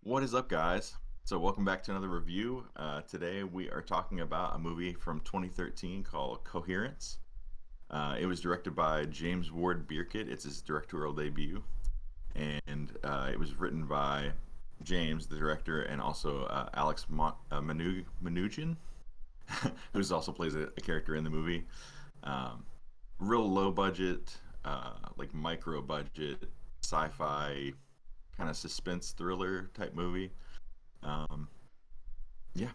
What is up, guys? So, welcome back to another review. Today, we are talking about a movie from 2013 called Coherence. It was directed by James Ward Bierkett. It's his directorial debut, and it was written by James, the director, and also Alex Manoogian, who also plays a character in the movie. Um, Real low budget, like micro budget, sci-fi kind of suspense thriller type movie. Um, Yeah.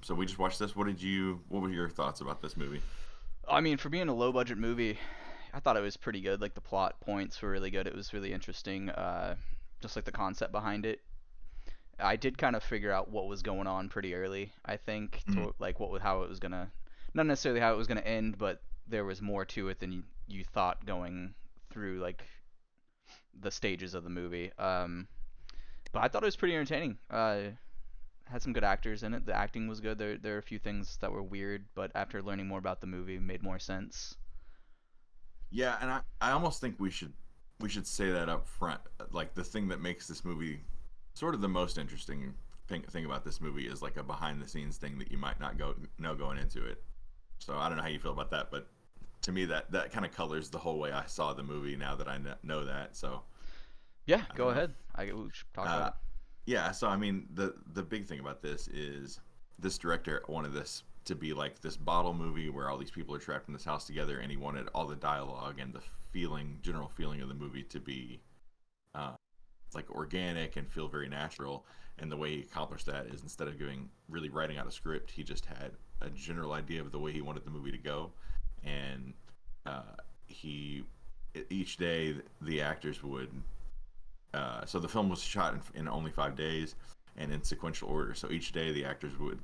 So we just watched this. What did you? What were your thoughts about this movie? I mean, for being a low budget movie, I thought it was pretty good. Like the plot points were really good. It was really interesting. Just like the concept behind it. I did kind of figure out what was going on pretty early. I think Mm, to like how it was gonna, not necessarily how it was gonna end, but there was more to it than you thought going through like the stages of the movie. But I thought it was pretty entertaining. Had some good actors in it. The acting was good. There are a few things that were weird, but after learning more about the movie, it made more sense. yeah, and I almost think we should say that up front. Like the thing that makes this movie sort of the most interesting thing about this movie is like a behind the scenes thing that you might not go know going into it. So I don't know how you feel about that, but to me that kind of colors the whole way I saw the movie now that I know that. So Yeah, I go don't know. ahead. We should talk about Uh, it. yeah, so I mean the big thing about this is this director wanted this to be like this bottle movie where all these people are trapped in this house together, and he wanted all the dialogue and the general feeling of the movie to be uh, like organic and feel very natural. And the way he accomplished that is instead of giving really writing out a script, he just had a general idea of the way he wanted the movie to go, and he each day the actors would so the film was shot in only 5 days and in sequential order. So each day the actors would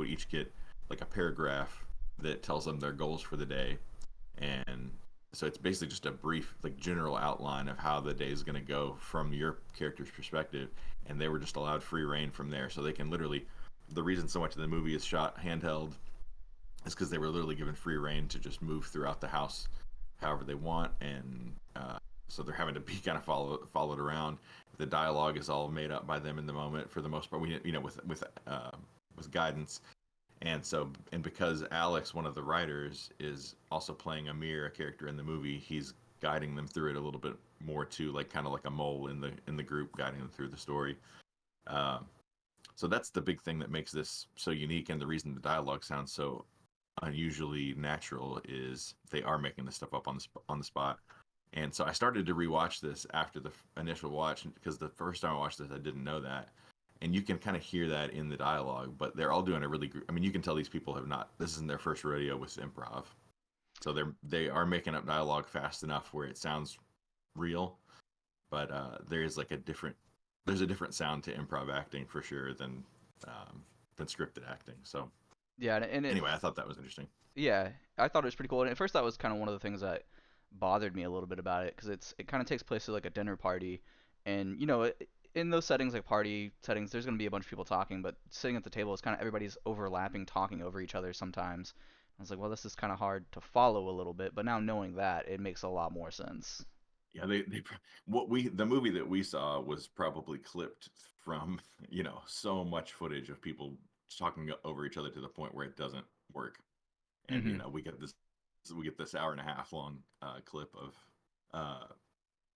each get like a paragraph that tells them their goals for the day, and so it's basically just a brief like general outline of how the day is going to go from your character's perspective, and they were just allowed free reign from there. So they can literally, the reason so much of the movie is shot handheld is because they were literally given free reign to just move throughout the house however they want, and so they're having to be kind of followed around. The dialogue is all made up by them in the moment for the most part. We with guidance, and because Alex, one of the writers, is also playing Amir, a character in the movie, he's guiding them through it a little bit more too, like kind of like a mole in the group, guiding them through the story. Um, so that's the big thing that makes this so unique, and the reason the dialogue sounds so unusually natural is they are making this stuff up on the spot. And so I started to rewatch this after the initial watch because the first time I watched this I didn't know that, and you can kind of hear that in the dialogue. But they're all doing a really. I mean, you can tell these people have not. This isn't their first rodeo with improv, so they are making up dialogue fast enough where it sounds real. But there's a different sound to improv acting for sure than scripted acting. So Yeah, and it, anyway, I thought that was interesting. yeah, I thought it was pretty cool. And at first, that was kind of one of the things that bothered me a little bit about it because it kind of takes place at like a dinner party, and in those settings like party settings, there's gonna be a bunch of people talking, but sitting at the table is kind of everybody's overlapping, talking over each other sometimes. I was like, well, this is kind of hard to follow a little bit, but now knowing that, it makes a lot more sense. Yeah, they what we the movie that we saw was probably clipped from so much footage of people talking over each other to the point where it doesn't work, and Hmm. we get this hour and a half long clip of uh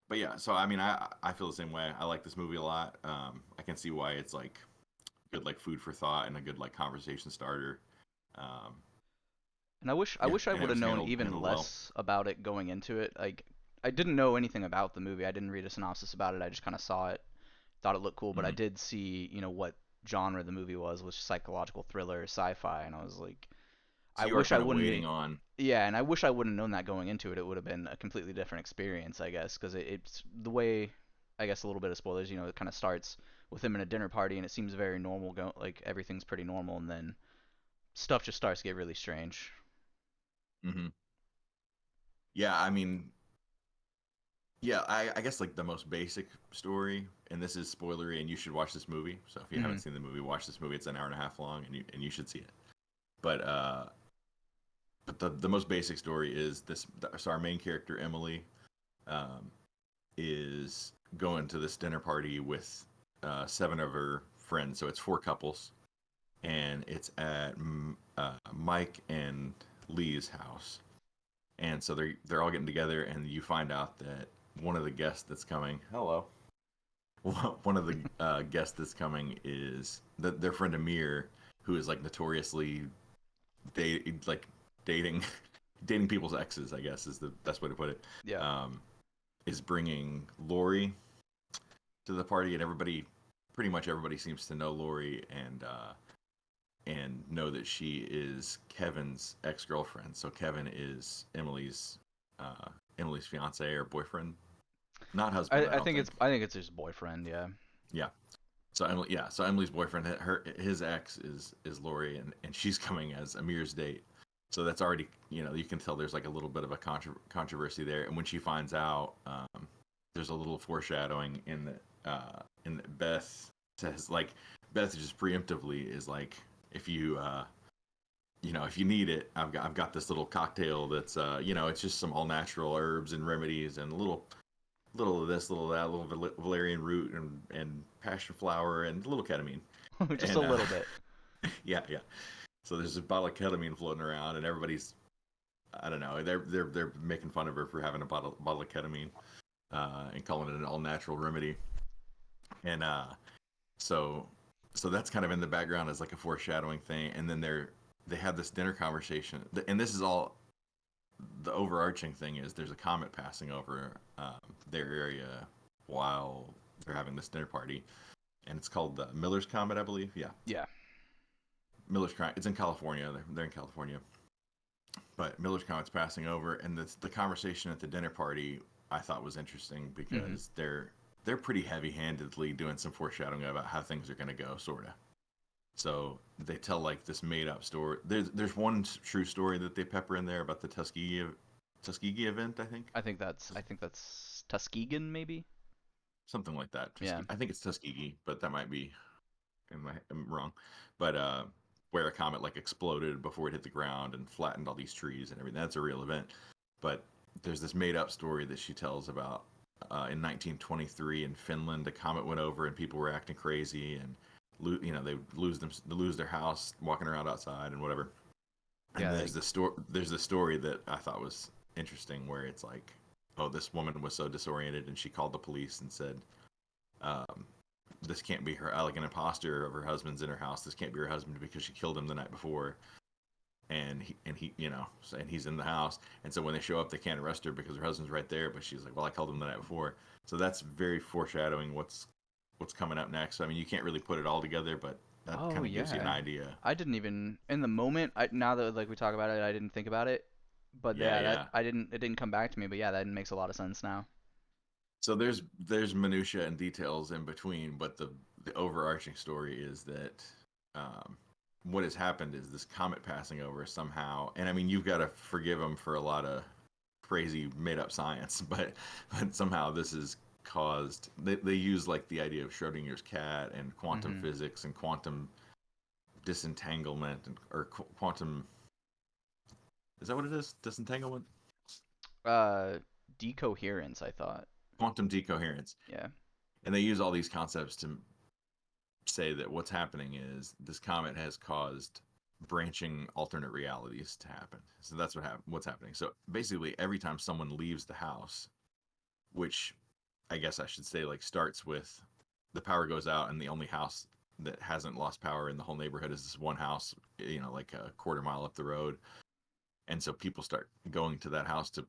but yeah, so I mean I feel the same way. I like this movie a lot. I can see why it's like good like food for thought and a good like conversation starter. um And I yeah, wish I and it would have was known even handled well. less about it going into it. Like I didn't know anything about the movie. I didn't read a synopsis about it. I just kind of saw it, thought it looked cool, but I Hmm. did see, what genre the movie was psychological thriller, sci-fi, and I was like, I So you are wish I kind of wouldn't. waiting on. Yeah, and I wish I wouldn't have known that going into it. It would have been a completely different experience, I guess, because it's the way. I guess a little bit of spoilers. It kind of starts with him in a dinner party, and it seems very normal. Like everything's pretty normal, and then stuff just starts to get really strange. Hmm. Yeah, I mean, yeah, I guess like the most basic story, and this is spoilery, and you should watch this movie. So if you haven't Hmm. seen the movie, watch this movie. It's an hour and a half long, and you should see it. But the most basic story is this. So our main character Emily um, is going to this dinner party with seven of her friends. So it's four couples, and it's at Mike and Lee's house. And so they're all getting together, and you find out that one of the guests that's coming. Hello. One of the guests that's coming is their friend Amir, who is like notoriously like dating dating people's exes. I guess is the best way to put it. Yeah. Is bringing Lori to the party, and pretty much everybody seems to know Lori and know that she is Kevin's ex girlfriend. So Kevin is Emily's fiance or boyfriend, not husband. I I don't think think. it's his boyfriend. Yeah. Yeah. So Emily's boyfriend, his ex is Lori, and she's coming as Amir's date. So that's already, you can tell there's like a little bit of a controversy there. And when she finds out, there's a little foreshadowing in that Beth says, like, Beth just preemptively is like, if you if you need it, I've got this little cocktail that's it's just some all natural herbs and remedies and a little of this, little of that, a little valerian root and passion flower and a little ketamine. Just a And little bit. yeah, yeah. So there's a bottle of ketamine floating around, and everybody's, I don't know, they're making fun of her for having a bottle of ketamine, and calling it an all natural remedy. And so so that's kind of in the background as like a foreshadowing thing. And then they have this dinner conversation, and this is all the overarching thing is there's a comet passing over their area while they're having this dinner party, and it's called the Miller's Comet, I believe. Yeah, Yeah. Miller's Comet. It's in California. They're in California, but Miller's Comet's passing over, and the conversation at the dinner party I thought was interesting Hmm. because they're pretty heavy-handedly doing some foreshadowing about how things are going to go, sort of. So they tell like this made-up story. There's one true story that they pepper in there about the Tuskegee event, I think. I think that's Tuskegon maybe. Something like that. Yeah. I think it's Tuskegee, but that might be I'm wrong. But where a comet like exploded before it hit the ground and flattened all these trees and everything. That's a real event. But there's this made-up story that she tells about in 1923 in Finland, a comet went over and people were acting crazy and they lose their house walking around outside and whatever. And Yeah. Like, there's the story that I thought was interesting where it's like, oh, this woman was so disoriented and she called the police and said, um, this can't be her, like an imposter of her husband's in her house. This can't be her husband because she killed him the night before. And he's in the house. And so when they show up, they can't arrest her because her husband's right there. But she's like, well, I called him the night before. So that's very foreshadowing what's coming up next. So, I mean, you can't really put it all together, but that oh kind of gives you an yeah. idea. I didn't even in the moment. Now that like we talk about it, I didn't think about it. But Yeah, yeah, that yeah. I didn't. It didn't come back to me. But yeah, that makes a lot of sense now. So there's minutia and details in between, but the overarching story is that um, what has happened is this comet passing over somehow, and I mean you've got to forgive them for a lot of crazy made up science, but somehow this is caused. They use like the idea of Schrodinger's cat and quantum Hmm. physics and quantum disentanglement or quantum. Is that what it is? Disentanglement, Uh, Decoherence. I thought. quantum decoherence, Yeah. and they use all these concepts to say that what's happening is this comet has caused branching alternate realities to happen. So that's what's happening. So basically, every time someone leaves the house, which I guess I should say like starts with the power goes out and the only house that hasn't lost power in the whole neighborhood is this one house, like a quarter mile up the road. And so people start going to that house to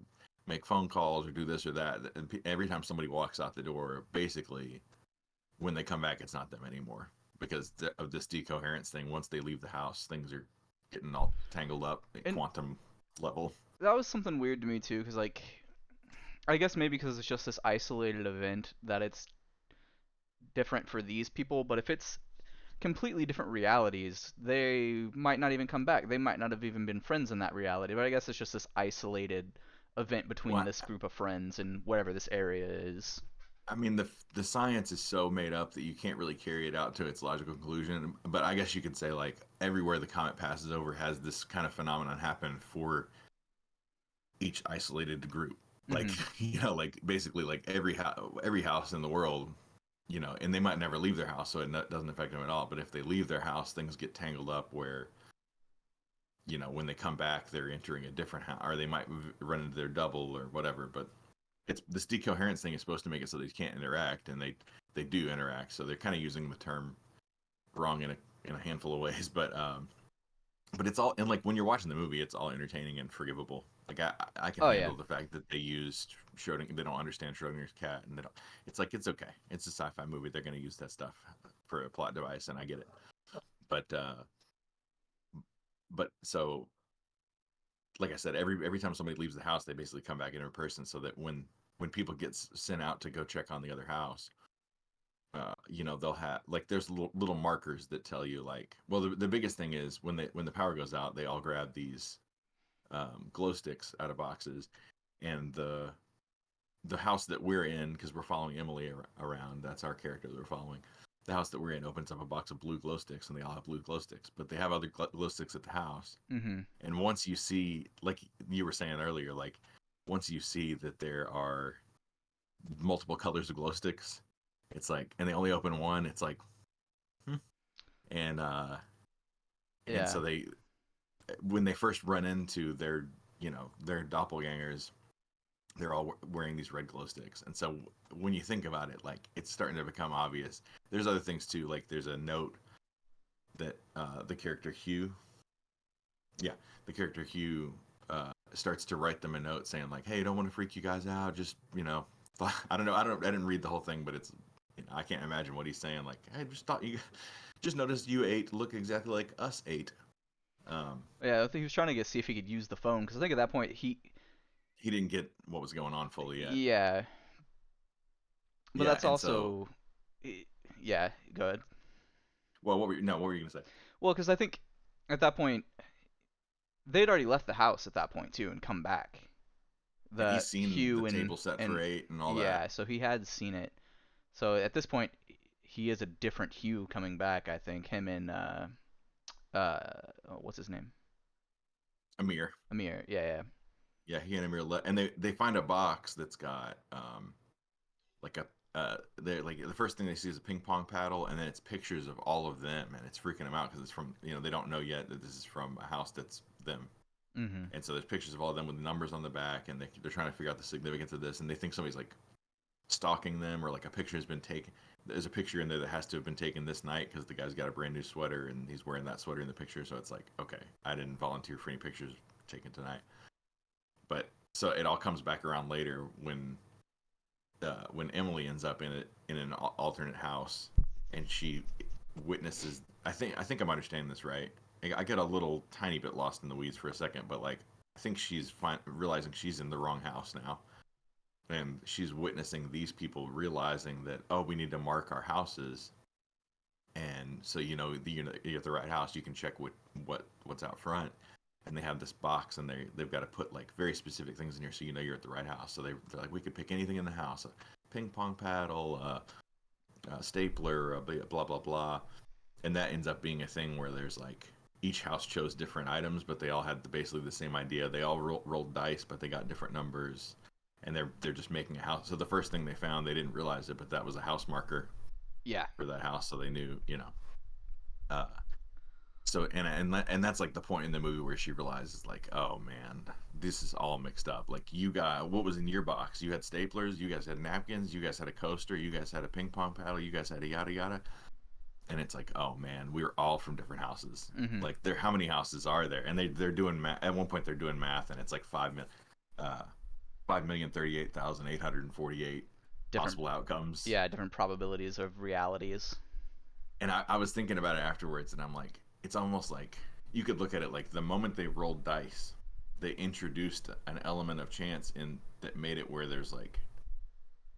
make phone calls or do this or that. And every time somebody walks out the door, basically when they come back, it's not them anymore because of this decoherence thing. Once they leave the house, things are getting all tangled up at And quantum level. that was something weird to me too, because like I guess maybe because it's just this isolated event that it's different for these people. But if it's completely different realities, they might not even come back. They might not have even been friends in that reality. But I guess it's just this isolated event between Well, this group of friends and whatever this area is. I mean, the science is so made up that you can't really carry it out to its logical conclusion. But I guess you could say like everywhere the comet passes over has this kind of phenomenon happen for each isolated group. Like Hmm. like basically like every house in the world and they might never leave their house, so doesn't affect them at all. But if they leave their house, things get tangled up where, when they come back, they're entering a different house, or they might run into their double or whatever. But it's this decoherence thing is supposed to make it so they can't interact, and they do interact. So they're kind of using the term wrong in a handful of ways, but it's all, and like when you're watching the movie, it's all entertaining and forgivable. Like I can Oh yeah. handle the fact that they used Schrodinger. They don't understand Schrodinger's cat, and they don't. It's like it's okay. It's a sci-fi movie. They're going to use that stuff for a plot device, and I get it. But but so like I said, every time somebody leaves the house, they basically come back in person, so that when people get sent out to go check on the other house, they'll have like there's little markers that tell you like, well, the biggest thing is when the power goes out, they all grab these glow sticks out of boxes, and the house that we're in, because we're following Emily around, that's our character that we're following. The house that we're in opens up a box of blue glow sticks, and they all have blue glow sticks, but they have other glow sticks at the house. Mhm. And once you see, like you were saying earlier, like once you see that there are multiple colors of glow sticks, it's like, and they only open one, it's like, hmm. and and Yeah. so they, when they first run into their doppelgangers, they're all wearing these red glow sticks. And so when you think about it, like it's starting to become obvious. There's other things too, like there's a note that the character Hugh, yeah, the character Hugh starts to write them a note saying like, "Hey, I don't want to freak you guys out. Just I don't know. I didn't read the whole thing, but it's I can't imagine what he's saying. Like, I just thought you just noticed you eight look exactly like us eight. Um, Yeah, I think he was trying to see if he could use the phone because I think at that point he didn't get what was going on fully yet. yeah, but Yeah, that's and so also yeah, go ahead. well, what were you gonna say? Well, because I think at that point they'd already left the house at that point too and come back. And The he's seen the Hugh table set for and eight and all that. yeah, so he had seen it. So at this point he is a different Hugh coming back. I think him and what's his name? Amir. Amir. Yeah, yeah. Yeah, he and Amir and they find a box that's got like a they like the first thing they see is a ping pong paddle, and then it's pictures of all of them, and it's freaking them out because it's from they don't know yet that this is from a house that's them. Mhm. And so there's pictures of all of them with numbers on the back, and they're trying to figure out the significance of this, and they think somebody's like stalking them, or like a picture has been taken. There's a picture in there that has to have been taken this night because the guy's got a brand new sweater and he's wearing that sweater in the picture. So it's like, okay, I didn't volunteer for any pictures taken tonight. But so it all comes back around later when Emily ends up in an alternate house, and she witnesses. I think I'm understanding this right. I get a little tiny bit lost in the weeds for a second, but like I think she's realizing she's in the wrong house now, and she's witnessing these people realizing that, oh, we need to mark our houses, and so you're at the right house, you can check what's out front, and they have this box, and they've got to put like very specific things in here so you're at the right house. So they're like, we could pick anything in the house, a ping pong paddle, a stapler, blah blah blah, and that ends up being a thing where there's like each house chose different items, but they all had basically the same idea. They all rolled dice, but they got different numbers, and they're just making a house. So the first thing they found, they didn't realize it, but that was a house marker Yeah. for that house, so they knew. Uh, so and that's like the point in the movie where she realizes like, oh man, this is all mixed up. Like you got what was in your box? You had staplers, you guys had napkins, you guys had a coaster, you guys had a ping pong paddle, you guys had a yada yada. And it's like, oh man, we were all from different houses. Mhm. Like how many houses are there? And they're doing math. At one point they're doing math, and it's like 5,038,848 Different possible outcomes. yeah, different probabilities of realities. And I was thinking about it afterwards, and I'm like, it's almost like you could look at it like the moment they rolled dice, they introduced an element of chance in that made it where there's like,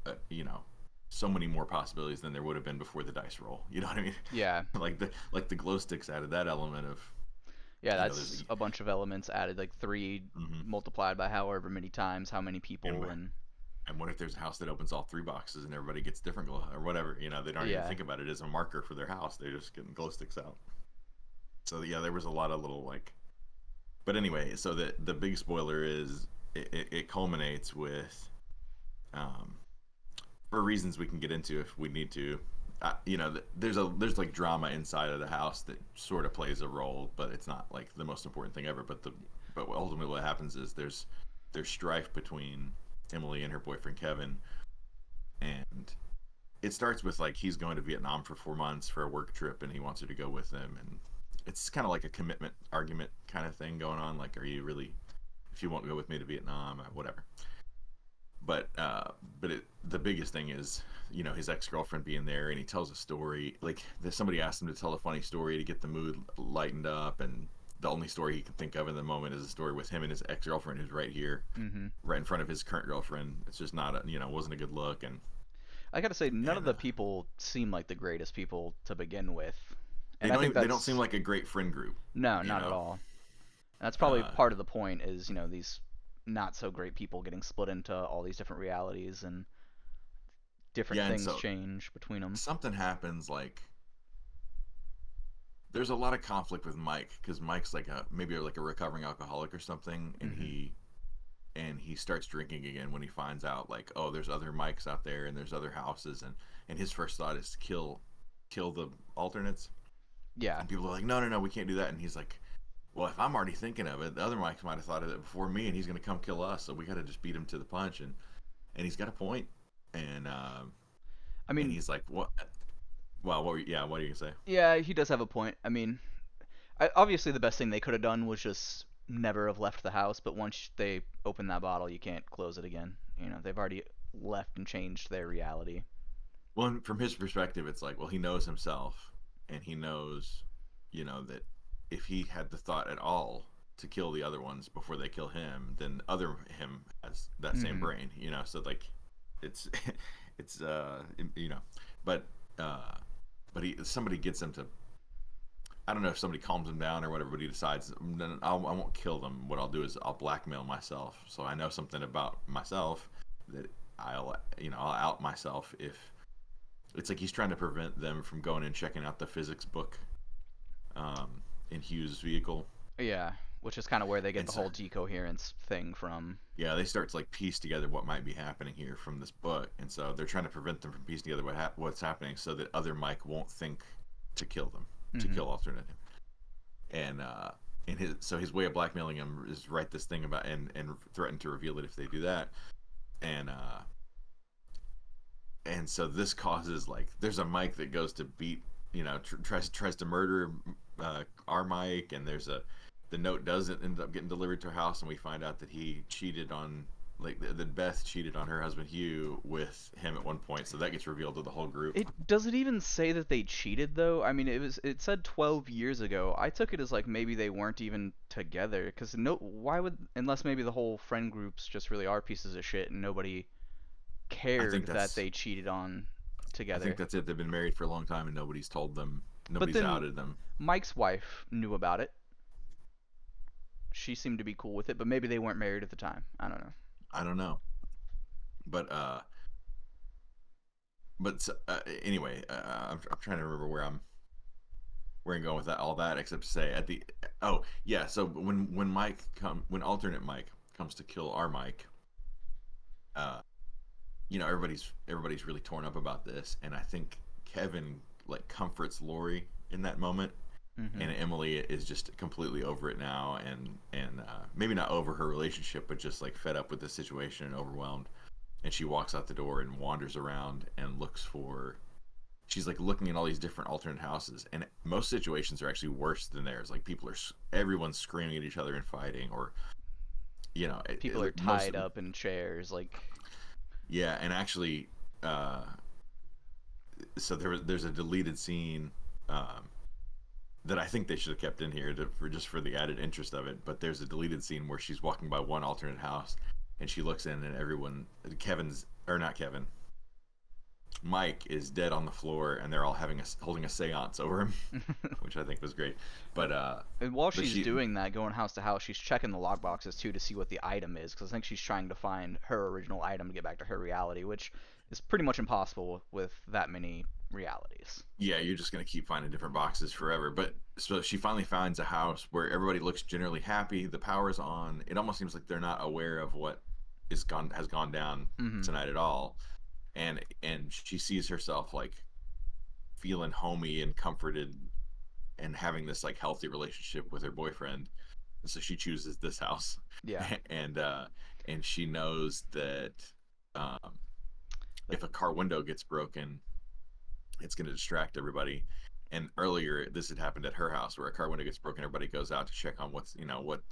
uh, you know, so many more possibilities than there would have been before the dice roll. You know what I mean? Yeah. like the glow sticks added that element of Yeah, there's that's a bunch of elements added, like 3 mm-hmm. multiplied by however many times, how many and people, and and what if there's a house that opens all three boxes and everybody gets different glow or whatever? They don't even yeah. think about it as a marker for their house. They're just getting glow sticks out. So yeah, there was a lot of little like. But anyway, so the big spoiler is it culminates with, um, for reasons we can get into if we need to. There's like drama inside of the house that sort of plays a role, but it's not like the most important thing ever. But ultimately what happens is there's strife between Emily and her boyfriend Kevin, and it starts with like he's going to Vietnam for 4 months for a work trip, and he wants her to go with him, and it's kind of like a commitment argument kind of thing going on. Like, are you really, if you won't go with me to Vietnam, or whatever. The biggest thing is, his ex girlfriend being there, and he tells a story. Like, somebody asked him to tell a funny story to get the mood lightened up, and the only story he can think of in the moment is a story with him and his ex girlfriend, who's right here, Hmm. right in front of his current girlfriend. It's just not wasn't a good look, I gotta say, none of and the people seem like the greatest people to begin with, they and I don't think even, they don't seem that's like a great friend group, no, you not at know. all. And that's probably Uh, part of the point is these not so great people getting split into all these different realities and different yeah, and things so change between them. something happens like there's a lot of conflict with Mike because Mike's like maybe like a recovering alcoholic or something, and Hmm. he starts drinking again when he finds out like, oh, there's other Mikes out there and there's other houses, and his first thought is to kill the alternates, Yeah. and people are like, no, no, no, we can't do that, and he's like, well, if I'm already thinking of it, the other Mikes might have thought of it before me, and he's gonna come kill us, so we got to just beat him to the punch, and he's got a point, and I and mean, he's like, what? Well, what are you gonna say? yeah, he does have a point. I mean, obviously the best thing they could have done was just never have left the house, but once they open that bottle, you can't close it again. They've already left and changed their reality. Well, from his perspective, it's like, well, he knows himself, and he knows, that if he had the thought at all to kill the other ones before they kill him, then other him has that same Hmm. brain, So like, it's, it's, you know, but, uh, but somebody gets him to. I don't know if somebody calms him down or whatever, but he decides then I won't kill them. What I'll do is I'll blackmail myself. So I know something about myself that I'll out myself if it's like he's trying to prevent them from going and checking out the physics book in Hughes' vehicle. Yeah, which is kind of where they get And the so, whole decoherence thing from. yeah, they start to like piece together what might be happening here from this book, and so they're trying to prevent them from piecing together what's happening, so that other Mike won't think to kill them, to Hmm. kill alternate him. And his way of blackmailing him is write this thing about and threaten to reveal it if they do that, and and so this causes like there's a Mike that goes to beat tries to murder our Mike, and the note doesn't end up getting delivered to her house, and we find out that he cheated on like that Beth cheated on her husband Hugh with him at one point, so that gets revealed to the whole group. It does it even say that they cheated though? I mean, it said 12 years ago. I took it as like maybe they weren't even together because no, why would unless maybe the whole friend groups just really are pieces of shit and nobody I think cared that that's they cheated on I think together. that's it. They've been married for a long time and nobody's told them, But nobody's then outed them. Mike's wife knew about it. She seemed to be cool with it, but maybe they weren't married at the time. I don't know. I don't know, but anyway, I'm trying to remember where I'm going with that all that except to say at the oh yeah, so when alternate Mike comes to kill our Mike, uh everybody's really torn up about this, and I think Kevin like comforts Lori in that moment, Hmm. and Emily is just completely over it now, and maybe not over her relationship, but just like fed up with the situation and overwhelmed, and she walks out the door and wanders around and looks for. She's like looking at all these different alternate houses, and most situations are actually worse than theirs. Like everyone's screaming at each other and fighting, or People are most. tied up in chairs, like. Yeah, and actually, uh, so there's a deleted scene um, that I think they should have kept in here for the added interest of it. But there's a deleted scene where she's walking by one alternate house, and she looks in, and everyone, Kevin's or not Kevin, Mike is dead on the floor, and they're all holding a séance over him, which I think was great. But And while but she's she doing that, going house to house, she's checking the log boxes too to see what the item is, because I think she's trying to find her original item to get back to her reality, which is pretty much impossible with that many realities. yeah, you're just gonna keep finding different boxes forever. But so she finally finds a house where everybody looks generally happy. The power's on. It almost seems like they're not aware of what is gone has gone down Hmm. tonight at all. and she sees herself like feeling homey and comforted and having this like healthy relationship with her boyfriend, and so she chooses this house. Yeah. and uh and she knows that um Like if a car window gets broken, it's going to distract everybody. And earlier, this had happened at her house where a car window gets broken. Everybody goes out to check on what's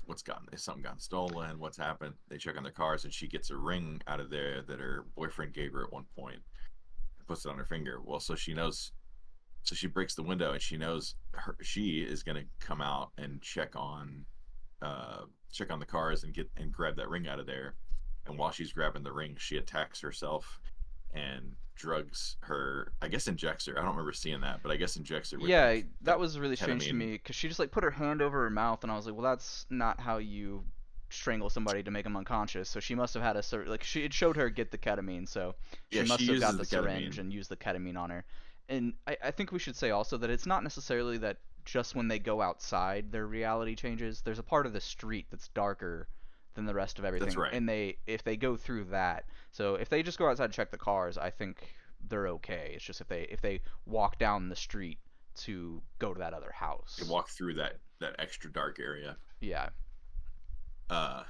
what's gotten, if something gotten stolen, what's happened. They check on their cars, and she gets a ring out of there that her boyfriend gave her at one point and puts it on her finger. Well, so she knows. So she breaks the window, and she is going to come out and uh, check on the cars and get and grab that ring out of there. And while she's grabbing the ring, she attacks herself and drugs her. I guess injects her. I don't remember seeing that, but I guess injects her with Yeah, that that was really strange to ketamine. me because she just like put her hand over her mouth, and I was like, well, that's not how you strangle somebody to make them unconscious. So she must have had a like she it showed her get the ketamine, so she Yeah, she must have got uses the the syringe ketamine. and used the ketamine on her. And I think we should say also that it's not necessarily that just when they go outside their reality changes. There's a part of the street that's darker than the rest of That's everything, right. and they if they go through that. So if they just go outside to check the cars, I think they're okay. It's just if they walk down the street to go to that other They house. walk through that extra dark area. Yeah. Uh,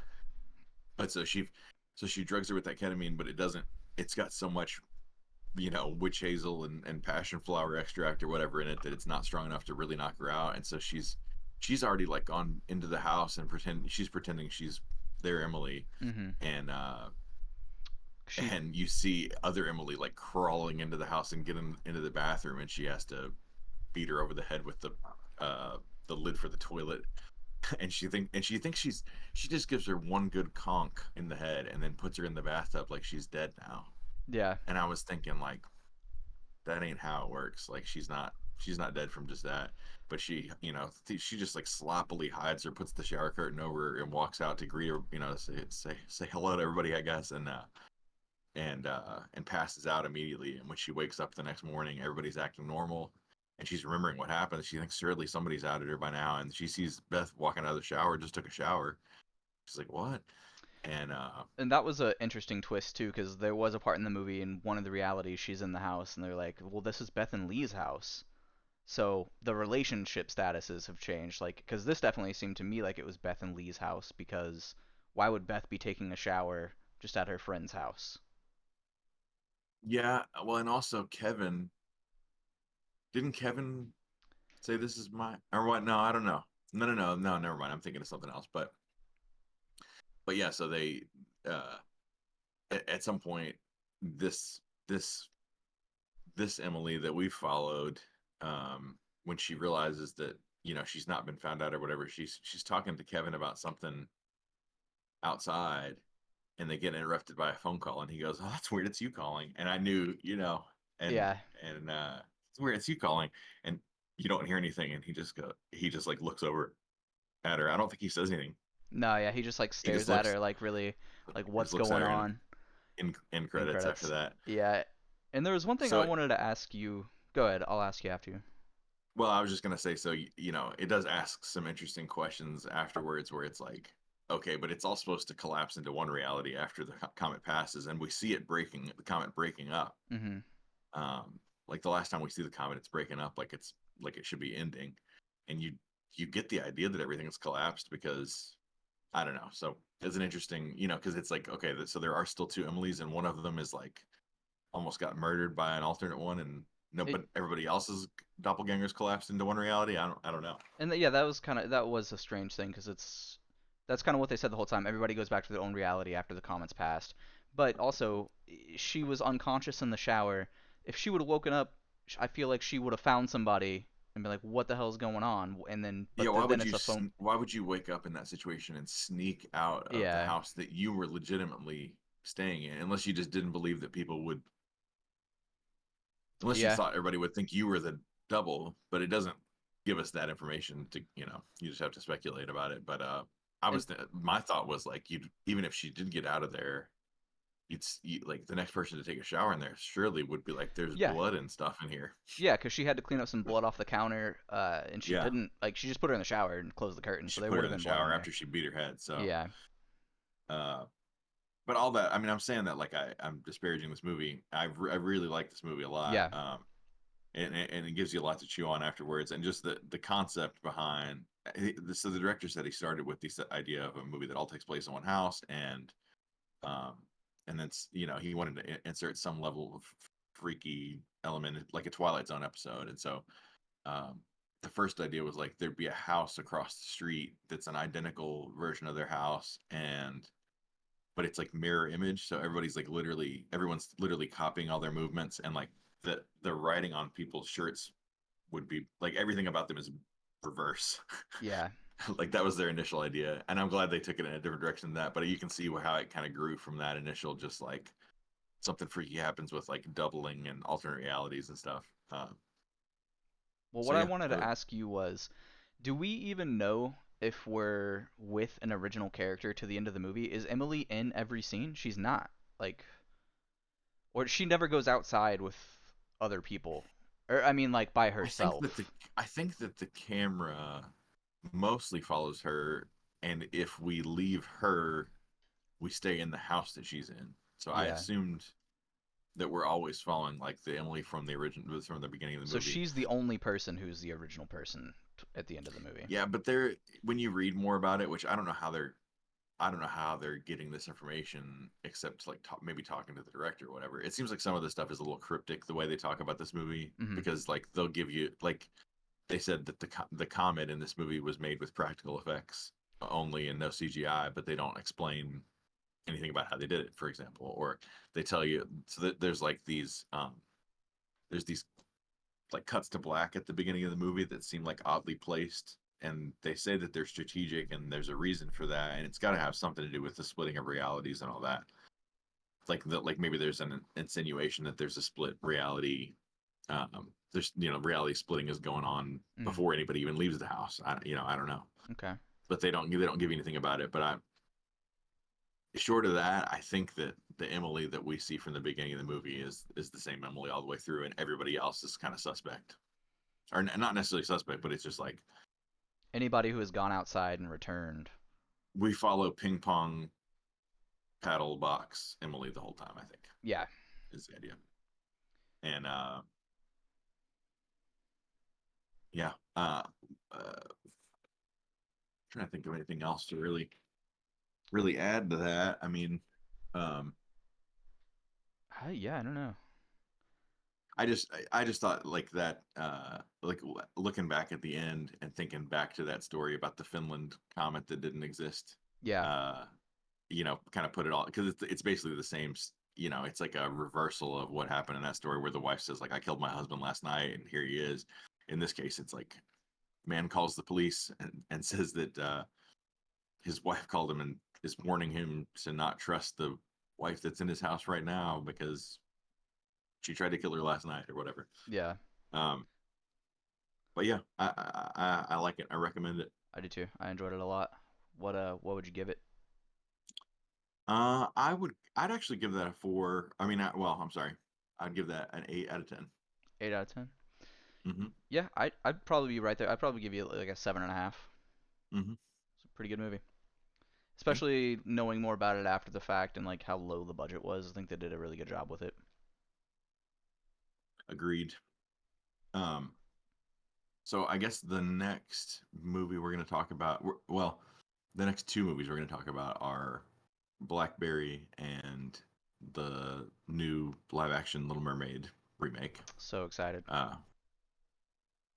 but so she drugs her with that ketamine, but it doesn't. It's got so much witch hazel and passion flower extract or whatever in it that it's not strong enough to really knock her out. And so she's already like gone into the house and pretending she's their Emily. Mhm. And She and you see other Emily like crawling into the house and getting into the bathroom, and she has to beat her over the head with uh the lid for the toilet. And she thinks she just gives her one good conk in the head and then puts her in the bathtub like she's dead now. yeah. And I was thinking like that ain't how it works. Like she's not dead from just that. But she just like sloppily hides her, puts the shower curtain over her, and walks out to greet her. Say hello to everybody, I guess, and passes out immediately. And when she wakes up the next morning, everybody's acting normal, and she's remembering what happened. She thinks surely somebody's outed her by now, and she sees Beth walking out of the shower, just took a shower. She's like, "What?" And And that was a interesting twist too, because there was a part in the movie in one of the realities she's in the house, and they're like, "Well, this is Beth and Lee's house." So the relationship statuses have changed, like, because this definitely seemed to me like it was Beth and Lee's house, because why would Beth be taking a shower just at her friend's house? yeah, well, and also Kevin, didn't Kevin say this is my or what? No, I don't know. No, no, no, no. Never mind. I'm thinking of something else. But yeah. So they uh, at some point this this this Emily that we followed, when she realizes that she's not been found out or whatever, she's talking to Kevin about something outside, and they get interrupted by a phone call, and he goes, "Oh, that's weird. It's you calling." And I knew, and Yeah. it's weird. It's you calling, and you don't hear anything, and he just like looks over at her. I don't think he says anything. No, yeah, he just like He just stares at looks, her like really like he just what's looks at going her on in in credits after credits. that. Yeah. And there was one thing I So wanted to ask you. Go ahead, I'll ask you after you. well, I was just gonna say, so it does ask some interesting questions afterwards, where it's like, okay, but it's all supposed to collapse into one reality after the comet passes, and we see the comet breaking up. Mhm. Like the last time we see the comet, it's breaking up like it should be ending, and you get the idea that everything's collapsed because I don't know. So it's an interesting, because it's like, okay, so there are still two Emilys, and one of them is like almost got murdered by an alternate one, and no, It, but everybody else's doppelgangers collapsed into one reality. I don't know. and yeah, that was a strange thing because that's kind of what they said the whole time. Everybody goes back to their own reality after the comments passed. But also, she was unconscious in the shower. If she would have woken up, I feel like she would have found somebody and be like, "What the hell's going on?" And then, Yeah, then it's a phone. why would you wake up in that situation and sneak out of the Yeah, house that you were legitimately staying in, unless you just didn't believe that people would, unless you yeah, thought everybody would think you were the double, but it doesn't give us that information to, you just have to speculate about it. But and my thought was like, you even if she did get out of there, like the next person to take a shower in there surely would be like, there's yeah, blood and stuff in here. yeah, because she had to clean up some blood off the counter, and she Yeah, didn't like she just put her in the shower and closed the curtain, so she there put would her have in the been blood in shower there. after she beat her head. So, Yeah, uh, but all that, I mean, I'm saying that like I'm disparaging this movie. I really like this movie a lot. Yeah, And it gives you a lot to chew on afterwards. And just the concept behind. So the director said he started with this idea of a movie that all takes place in one house, um, and then he wanted to insert some level of freaky element, like a Twilight Zone episode. And so um, the first idea was like there'd be a house across the street that's an identical version of their house, and but it's like mirror image, so everyone's literally copying all their movements, and like the writing on people's shirts would be like everything about them is reverse. yeah. Like that was their initial idea, and I'm glad they took it in a different direction than that. But you can see how it kind of grew from that initial, just like something freaky happens with like doubling and alternate realities and stuff. Well, So what I yeah, wanted to ask you was, do we even know if we're with an original character to the end of the movie? Is Emily in every scene? She's not. Like, or she never goes outside with other people. Or I mean like by I think that the herself. I think that the camera mostly follows her, and if we leave her, we stay in the house that she's in. So I Yeah. assumed that we're always following like the Emily from the original from the beginning of the So movie. she's the only person who's the original person at the end of the movie. Yeah, but there when you read more about it, which I don't know how they're getting this information except like maybe talking to the director or whatever. It seems like some of the stuff is a little cryptic the way they talk about this movie Mhm. because like they'll give you like they said that the comet in this movie was made with practical effects only and no CGI, but they don't explain anything about how they did it, for example, or they tell you so that there's these like cuts to black at the beginning of the movie that seem like oddly placed, and they say that they're strategic and there's a reason for that, and it's got to have something to do with the splitting of realities and all that. Like maybe there's an insinuation that there's a split reality. There's reality splitting is going on Mhm. before anybody even leaves the house. I don't know, Okay. but they don't give you anything about it. But I short of that, I think that the Emily that we see from the beginning of the movie is the same Emily all the way through, and everybody else is kind of suspect, or not necessarily suspect, but it's just like Anybody who has gone outside and returned. we follow ping pong paddle box Emily the whole time. I think Yeah. is the idea, and yeah, trying to think of anything else to really add to that. I mean, um, Yeah, I don't know. I just thought like that like looking back at the end and thinking back to that story about the Finland comet that didn't exist, Yeah. uh kind of put it all because it's basically the same. It's like a reversal of what happened in that story where the wife says like I killed my husband last night and here he is. In this case, it's like man calls the police and says that his wife called him and is warning him to not trust the wife that's in his house right now because she tried to kill her last night or whatever. Yeah. Um, but yeah, I like it. I recommend it. I do too. I enjoyed it a lot. What would you give it? I'd actually give that a four. I mean, well, I'm sorry, I'd give that an 8 out of 10. 8 out of 10. Mm-hmm. Yeah, I'd probably be right there. I'd probably give you like a 7.5. Mm-hmm. It's a pretty good movie. Yeah, Especially knowing more about it after the fact and like how low the budget was. I think they did a really good job with it. agreed. Um, so I guess the next movie we're going to talk about, well, the next two movies we're going to talk about are Blackberry and the new live-action Little Mermaid remake. So excited. Uh,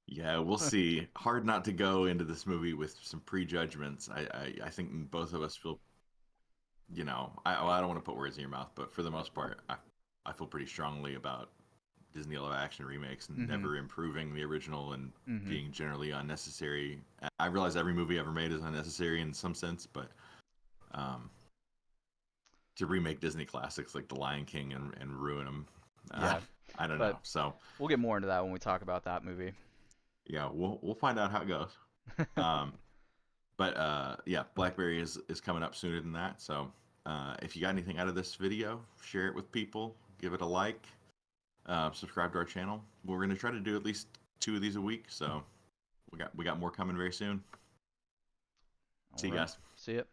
yeah, we'll see. Hard not to go into this movie with some prejudgments. I think both of us feel, well, I don't want to put words in your mouth, but for the most part, I feel pretty strongly about Disney live action remakes Mhm. never improving the original and Mhm. being generally unnecessary. I realize every movie ever made is unnecessary in some sense, but um, to remake Disney classics like The Lion King and ruin them, Yeah, I don't but know. So we'll get more into that when we talk about that movie. yeah, we'll find out how it goes. Um, but yeah, BlackBerry is coming up sooner than that. So if you got anything out of this video, share it with people, give it a like, subscribe to our channel. We're gonna try to do at least two of these a week. So we got more coming very soon. All See you right. guys. See ya.